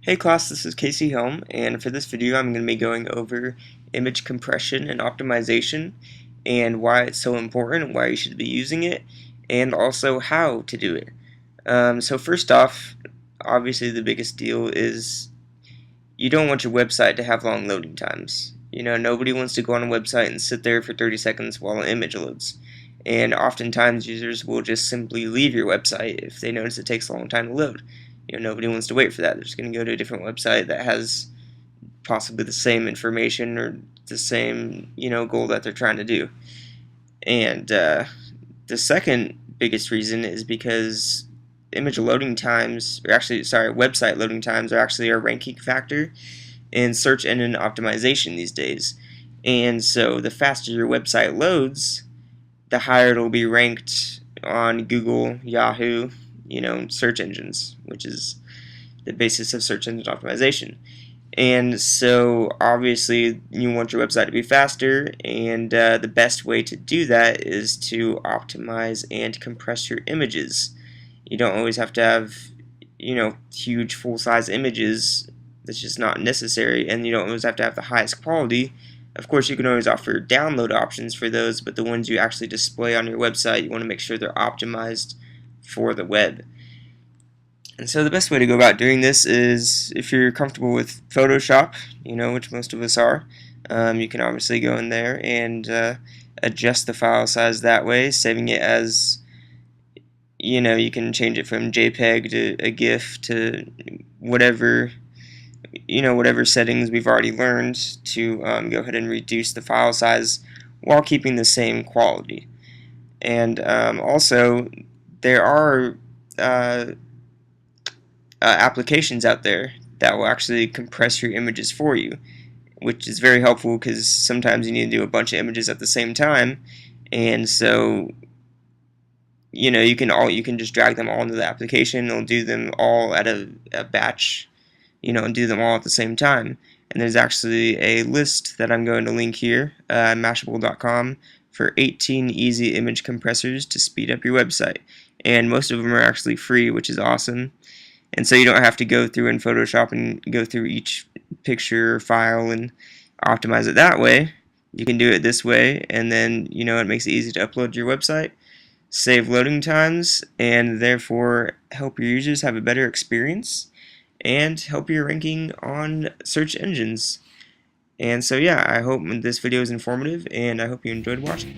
Hey class, this is Kasey Helm, and for this video I'm going to be going over image compression and optimization and why it's so important and why you should be using it, and also how to do it. So first off, obviously the biggest deal is you don't want your website to have long loading times. You know, nobody wants to go on a website and sit there for 30 seconds while an image loads. And oftentimes users will just simply leave your website if they notice it takes a long time to load. You know, nobody wants to wait for that. They're just going to go to a different website that has possibly the same information or the same, goal that they're trying to do. And the second biggest reason is because image loading times, or actually, sorry, website loading times are actually a ranking factor in search engine optimization these days. And so the faster your website loads, the higher it'll be ranked on Google, Yahoo, search engines, which is the basis of search engine optimization. And so obviously you want your website to be faster, and the best way to do that is to optimize and compress your images. You don't always have to have huge full-size images. That's just not necessary, and you don't always have to have the highest quality. Of course, you can always offer download options for those, but the ones you actually display on your website, you want to make sure they're optimized for the web. And so the best way to go about doing this is, if you're comfortable with Photoshop, which most of us are, you can obviously go in there and adjust the file size that way, saving it as, you can change it from JPEG to a GIF to whatever settings we've already learned to go ahead and reduce the file size while keeping the same quality. And also, there are applications out there that will actually compress your images for you, which is very helpful because sometimes you need to do a bunch of images at the same time, and so you can just drag them all into the application. It'll do them all at a batch, and do them all at the same time. And there's actually a list that I'm going to link here, mashable.com, for 18 easy image compressors to speed up your website. And most of them are actually free, which is awesome. And so you don't have to go through in Photoshop and go through each picture or file and optimize it that way. You can do it this way, and then it makes it easy to upload to your website, save loading times, and therefore help your users have a better experience and help your ranking on search engines. And so yeah, I hope this video is informative, and I hope you enjoyed watching.